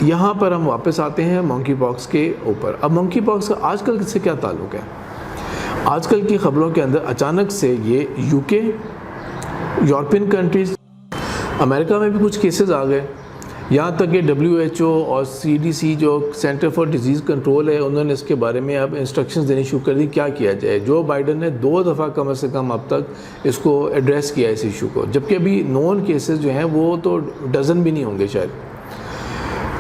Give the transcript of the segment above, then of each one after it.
یہاں پر ہم واپس آتے ہیں منکی پاکس کے اوپر. اب منکی پاکس کا آج کل سے کیا تعلق ہے؟ آج کل کی خبروں کے اندر اچانک سے یہ یو کے، یورپین کنٹریز، امریکہ میں بھی کچھ کیسز آ گئے. یہاں تک کہ WHO اور CDC جو سینٹر فار ڈیزیز کنٹرول ہے، انہوں نے اس کے بارے میں اب انسٹرکشنز دینی شروع کر دی کیا کیا جائے. جو بائیڈن نے 2 دفعہ کم سے کم اب تک اس کو ایڈریس کیا اس ایشو کو، جبکہ ابھی نون کیسز جو ہیں وہ تو ڈزن بھی نہیں ہوں گے شاید.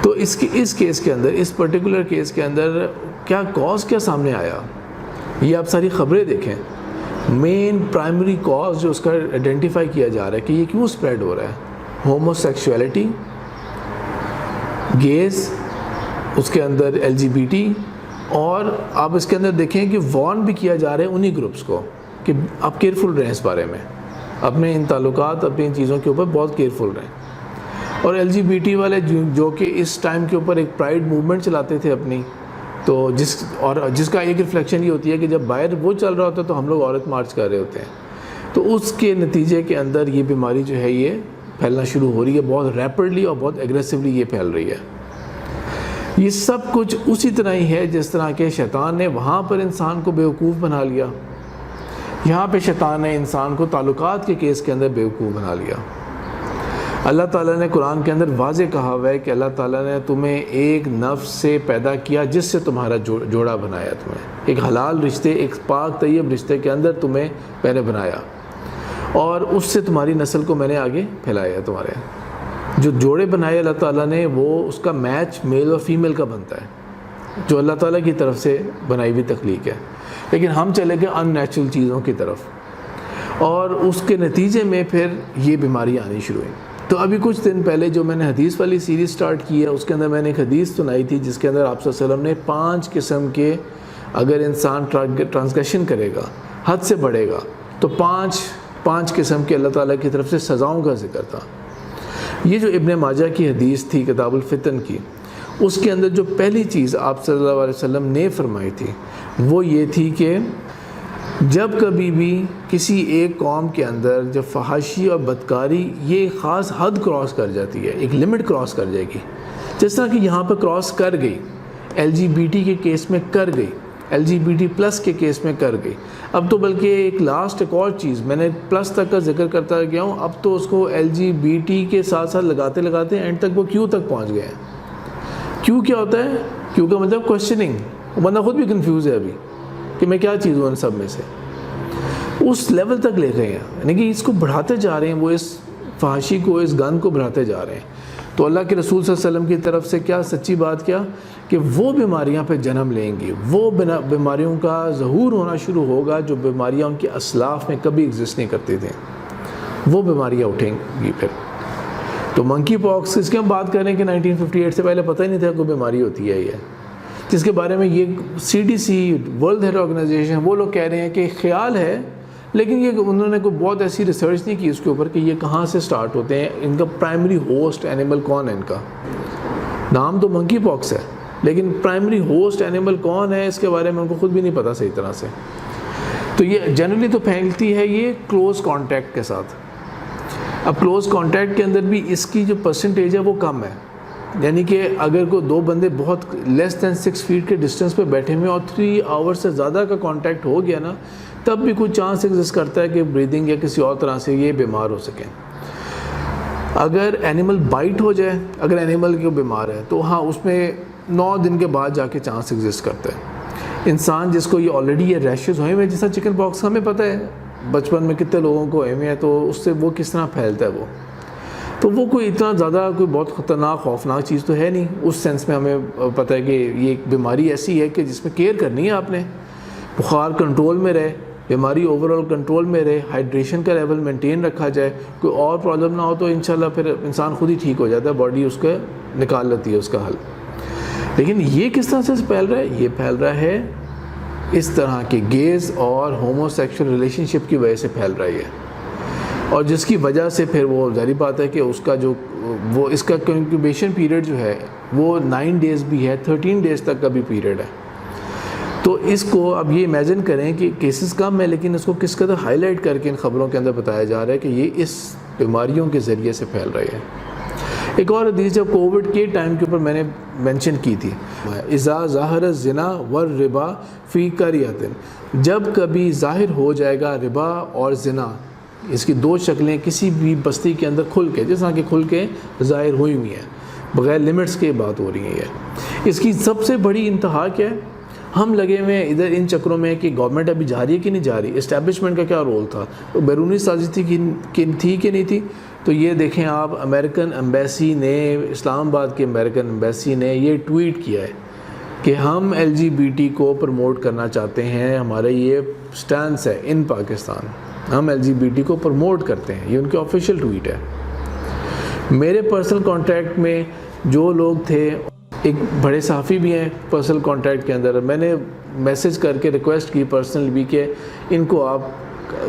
تو اس کیس کے اندر، اس پرٹیکولر کیس کے اندر کیا کاز کیا سامنے آیا، یہ آپ ساری خبریں دیکھیں. مین پرائمری کاز جو اس کا آئیڈینٹیفائی کیا جا رہا ہے کہ یہ کیوں سپریڈ ہو رہا ہے، ہومو سیکشولیٹی، گیز، اس کے اندر LGBT، اور آپ اس کے اندر دیکھیں کہ وارن بھی کیا جا رہا ہے انہی گروپس کو کہ آپ کیئرفل رہیں اس بارے میں، اپنے ان تعلقات، اپنی ان چیزوں کے اوپر بہت کیئرفل رہیں. اور LGBT والے جو کہ اس ٹائم کے اوپر ایک پرائڈ موومنٹ چلاتے تھے اپنی، تو جس کا ایک ریفلیکشن یہ ہوتی ہے کہ جب باہر وہ چل رہا ہوتا ہے تو ہم لوگ عورت مارچ کر رہے ہوتے ہیں. تو اس کے نتیجے کے اندر یہ بیماری جو ہے یہ پھیلنا شروع ہو رہی ہے، بہت ریپڈلی اور بہت ایگریسولی یہ پھیل رہی ہے. یہ سب کچھ اسی طرح ہی ہے جس طرح کہ شیطان نے وہاں پر انسان کو بیوقوف بنا لیا، یہاں پہ شیطان نے انسان کو تعلقات کے کیس کے اندر بیوقوف بنا لیا. اللہ تعالیٰ نے قرآن کے اندر واضح کہا ہوا ہے کہ اللہ تعالیٰ نے تمہیں ایک نفس سے پیدا کیا جس سے تمہارا جوڑا بنایا، تمہیں ایک حلال رشتے، ایک پاک طیب رشتے کے اندر تمہیں میں نے بنایا، اور اس سے تمہاری نسل کو میں نے آگے پھیلایا. تمہارے جو جوڑے بنائے اللہ تعالیٰ نے، وہ اس کا میچ میل اور فیمیل کا بنتا ہے، جو اللہ تعالیٰ کی طرف سے بنائی ہوئی تخلیق ہے. لیکن ہم چلے گئے ان نیچرل چیزوں کی طرف، اور اس کے نتیجے میں پھر یہ بیماریاں آنی شروع ہوئیں. تو ابھی کچھ دن پہلے جو میں نے حدیث والی سیریز سٹارٹ کی ہے، اس کے اندر میں نے ایک حدیث سنائی تھی جس کے اندر آپ صلی اللہ علیہ وسلم نے 5 قسم کے، اگر انسان ٹرانسگریشن کرے گا، حد سے بڑھے گا، تو 5 قسم کے اللہ تعالیٰ کی طرف سے سزاؤں کا ذکر تھا. یہ جو ابن ماجہ کی حدیث تھی کتاب الفتن کی، اس کے اندر جو پہلی چیز آپ صلی اللہ علیہ وسلم نے فرمائی تھی وہ یہ تھی کہ جب کبھی بھی کسی ایک قوم کے اندر جب فحاشی اور بدکاری یہ خاص حد کراس کر جاتی ہے، ایک لمٹ کراس کر جائے گی، جس طرح کہ یہاں پہ کراس کر گئی، LGBT کے کیس میں کر گئی، LGBT+ کے کیس میں کر گئی. اب تو بلکہ ایک لاسٹ ایک اور چیز میں نے پلس تک کا ذکر کرتا گیا ہوں، اب تو اس کو LGBT کے ساتھ ساتھ لگاتے اینڈ تک وہ کیوں تک پہنچ گئے ہیں. کیوں کیا ہوتا ہے؟ کیوں کا مطلب کوشچننگ. بندہ خود بھی کنفیوز ہے ابھی کہ میں کیا چیز ہوں ان سب میں سے. اس لیول تک لے گئے ہیں، یعنی کہ اس کو بڑھاتے جا رہے ہیں، وہ اس فحاشی کو، اس گند کو بڑھاتے جا رہے ہیں. تو اللہ کے رسول صلی اللہ علیہ وسلم کی طرف سے کیا سچی بات کیا کہ وہ بیماریاں پہ جنم لیں گی، وہ بیماریوں کا ظہور ہونا شروع ہوگا جو بیماریاں ان کے اسلاف میں کبھی ایگزسٹ نہیں کرتی تھیں، وہ بیماریاں اٹھیں گی پھر. تو منکی پاکس اس کی ہم بات کریں کہ 1958 سے پہلے پتہ ہی نہیں تھا کوئی بیماری ہوتی ہے یہ، جس کے بارے میں یہ CDC ورلڈ ہیلتھ آرگنائزیشن وہ لوگ کہہ رہے ہیں کہ خیال ہے، لیکن یہ انہوں نے کوئی بہت ایسی ریسرچ نہیں کی اس کے اوپر کہ یہ کہاں سے سٹارٹ ہوتے ہیں، ان کا پرائمری ہوسٹ اینیمل کون ہے. ان کا نام تو منکی پاکس ہے لیکن پرائمری ہوسٹ اینیمل کون ہے اس کے بارے میں ان کو خود بھی نہیں پتہ صحیح طرح سے. تو یہ جنرلی تو پھیلتی ہے یہ کلوز کانٹیکٹ کے ساتھ. اب کلوز کانٹیکٹ کے اندر بھی اس کی جو پرسنٹیج ہے وہ کم ہے، یعنی کہ اگر کوئی 2 بندے بہت لیس دین 6 فیٹ کے ڈسٹینس پہ بیٹھے ہوئے اور 3 آور سے زیادہ کا کانٹیکٹ ہو گیا نا، تب بھی کوئی چانس ایگزسٹ کرتا ہے کہ بریدنگ یا کسی اور طرح سے یہ بیمار ہو سکیں. اگر اینیمل بائٹ ہو جائے، اگر اینیمل کی بیمار ہے تو ہاں اس میں 9 دن کے بعد جا کے چانس ایگزسٹ کرتا ہے. انسان جس کو یہ آلریڈی یہ ریشز ہوئے ہوئے، جیسا چکن پاکس ہمیں پتہ ہے بچپن میں کتنے لوگوں کو ہوئے ہوئے ہیں، تو اس سے وہ کس طرح پھیلتا ہے تو وہ کوئی اتنا زیادہ کوئی بہت خطرناک خوفناک چیز تو ہے نہیں. اس سینس میں ہمیں پتہ ہے کہ یہ ایک بیماری ایسی ہے کہ جس میں کیئر کرنی ہے آپ نے، بخار کنٹرول میں رہے، بیماری اوورآل کنٹرول میں رہے، ہائیڈریشن کا لیول مینٹین رکھا جائے، کوئی اور پرابلم نہ ہو تو انشاءاللہ پھر انسان خود ہی ٹھیک ہو جاتا ہے، باڈی اس کا نکال لیتی ہے اس کا حل. لیکن یہ کس طرح سے پھیل رہا ہے؟ یہ پھیل رہا ہے اس طرح کے گیز اور ہومو سیکشل ریلیشن شپ کی وجہ سے پھیل رہی ہے، اور جس کی وجہ سے پھر وہ ظاہری بات ہے کہ اس کا جو وہ اس کا انکیوبیشن پیریڈ جو ہے وہ 9 ڈیز بھی ہے، 13 ڈیز تک کا بھی پیریڈ ہے. تو اس کو اب یہ امیجن کریں کہ کیسز کم ہے لیکن اس کو کس قدر ہائی لائٹ کر کے ان خبروں کے اندر بتایا جا رہا ہے کہ یہ اس بیماریوں کے ذریعے سے پھیل رہی ہے. ایک اور حدیث جب کووڈ کے ٹائم کے اوپر میں نے مینشن کی تھی، اذا ظاہر الزنا والربا فی قریۃ، جب کبھی ظاہر ہو جائے گا ربا اور زنا، اس کی دو شکلیں کسی بھی بستی کے اندر کھل کے، جس طرح کہ کھل کے ظاہر ہوئی ہوئی ہیں، بغیر لمٹس کے بات ہو رہی ہے، اس کی سب سے بڑی انتہا کیا ہے؟ ہم لگے ہوئے ہیں ادھر ان چکروں میں کہ گورنمنٹ ابھی جا رہی ہے کہ نہیں جا رہی، اسٹیبلشمنٹ کا کیا رول تھا، بیرونی سازش تھی کہ نہیں تھی؟ تو یہ دیکھیں آپ، امریکن ایمبیسی نے، اسلام آباد کے امریکن ایمبیسی نے یہ ٹویٹ کیا ہے کہ ہم LGBT کو پروموٹ کرنا چاہتے ہیں، ہمارا یہ سٹانس ہے ان پاکستان، ہم LGBT کو پروموٹ کرتے ہیں، یہ ان کے آفیشیل ٹویٹ ہے۔ میرے پرسنل کانٹیکٹ میں جو لوگ تھے، ایک بڑے صحافی بھی ہیں پرسنل کانٹیکٹ کے اندر، میں نے میسج کر کے ریکویسٹ کی پرسنل بھی کہ ان کو آپ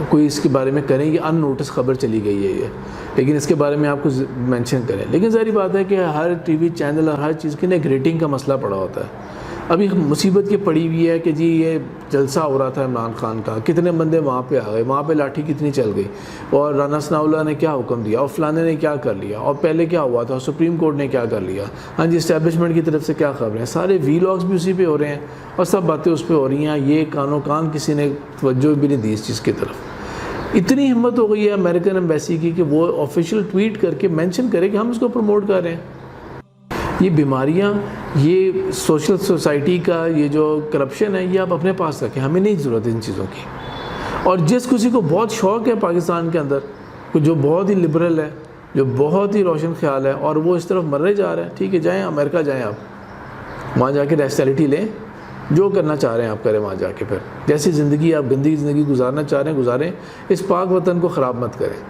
کوئی اس کے بارے میں کریں، یہ ان نوٹس خبر چلی گئی ہے یہ، لیکن اس کے بارے میں آپ کو مینشن کریں۔ لیکن ظاہری بات ہے کہ ہر ٹی وی چینل اور ہر چیز کی نا ایک ریٹنگ کا مسئلہ پڑا ہوتا ہے۔ ابھی مصیبت یہ پڑی ہوئی ہے کہ جی یہ جلسہ ہو رہا تھا عمران خان کا، کتنے بندے وہاں پہ آ گئے، وہاں پہ لاٹھی کتنی چل گئی، اور رانا ثناء اللہ نے کیا حکم دیا، اور فلانے نے کیا کر لیا، اور پہلے کیا ہوا تھا، سپریم کورٹ نے کیا کر لیا، ہاں جی اسٹیبلشمنٹ کی طرف سے کیا خبریں ہیں، سارے ویلاگس بھی اسی پہ ہو رہے ہیں اور سب باتیں اس پہ ہو رہی ہیں، یہ کانوں کان کسی نے توجہ بھی نہیں دی اس چیز کی طرف۔ اتنی ہمت ہو گئی ہے امریکن ایمبیسی کی کہ وہ آفیشیل ٹویٹ کر کے مینشن کرے کہ ہم اس کو پروموٹ کر رہے ہیں۔ یہ بیماریاں، یہ سوشل سوسائٹی کا یہ جو کرپشن ہے، یہ آپ اپنے پاس رکھیں، ہمیں نہیں ضرورت ان چیزوں کی۔ اور جس کسی کو بہت شوق ہے پاکستان کے اندر، جو بہت ہی لبرل ہے، جو بہت ہی روشن خیال ہے، اور وہ اس طرف مرے جا رہے ہیں، ٹھیک ہے، جائیں امریکہ، جائیں آپ وہاں جا کے ریسٹیلٹی لیں، جو کرنا چاہ رہے ہیں آپ کریں وہاں جا کے، پھر جیسی زندگی آپ گندی زندگی گزارنا چاہ رہے ہیں گزاریں، اس پاک وطن کو خراب مت کریں۔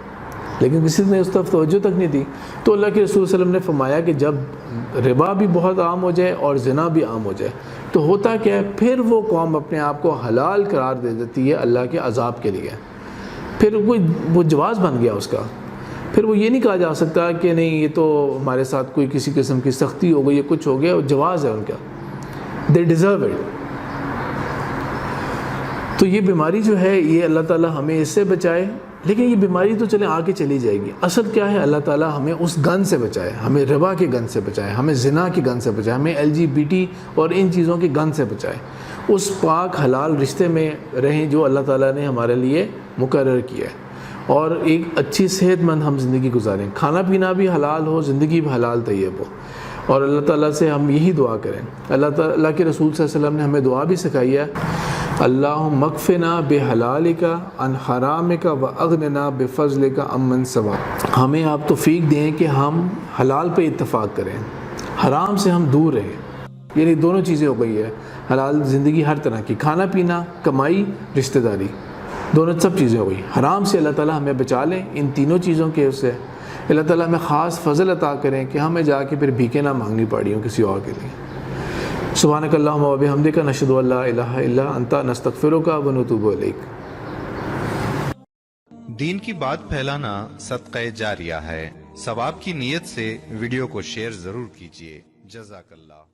لیکن کسی نے اس طرف توجہ تک نہیں دی۔ تو اللہ کے رسول صلی اللہ علیہ وسلم نے فرمایا کہ جب ربا بھی بہت عام ہو جائے اور زنا بھی عام ہو جائے تو ہوتا کیا ہے، پھر وہ قوم اپنے آپ کو حلال قرار دے دیتی ہے اللہ کے عذاب کے لیے، پھر وہ جواز بن گیا اس کا، پھر وہ یہ نہیں کہا جا سکتا کہ نہیں یہ تو ہمارے ساتھ کوئی کسی قسم کی سختی ہو گئی، یہ کچھ ہو گیا، جواز ہے ان کا، دے ڈیزرو اٹ۔ تو یہ بیماری جو ہے، یہ اللہ تعالیٰ ہمیں اس سے بچائے، لیکن یہ بیماری تو چلیں آگے چلی جائے گی۔ اصل کیا ہے، اللہ تعالیٰ ہمیں اس گن سے بچائے، ہمیں ربا کے گن سے بچائے، ہمیں زنا کی گن سے بچائے، ہمیں LGBT اور ان چیزوں کی گن سے بچائے، اس پاک حلال رشتے میں رہیں جو اللہ تعالیٰ نے ہمارے لیے مقرر کیا ہے، اور ایک اچھی صحت مند ہم زندگی گزاریں، کھانا پینا بھی حلال ہو، زندگی بھی حلال طیب ہو، اور اللہ تعالیٰ سے ہم یہی دعا کریں۔ اللہ کے رسول صلی اللہ علیہ وسلم نے ہمیں دعا بھی سکھائی ہے، اللہم اکفنا بحلالک عن حرامک واغننا بفضلک عمن سواک۔ ہمیں آپ توفیق دیں کہ ہم حلال پہ اتفاق کریں، حرام سے ہم دور رہیں، یعنی دونوں چیزیں ہو گئی ہے، حلال زندگی ہر طرح کی، کھانا پینا، کمائی، رشتہ داری، دونوں سب چیزیں ہو گئی۔ حرام سے اللہ تعالیٰ ہمیں بچا لیں، ان تینوں چیزوں کے اس سے اللہ تعالیٰ ہمیں خاص فضل عطا کریں کہ ہمیں جا کے پھر بھیکیں نہ مانگنی پڑی ہوں کسی اور کے لیے۔ سبحانک اللہم و بحمدک، نشہد ان لا الہ الا انت، نستغفرک و نتوب الیک۔ دین کی بات پھیلانا صدقہ جاریہ ہے، ثواب کی نیت سے ویڈیو کو شیئر ضرور کیجیے۔ جزاک اللہ۔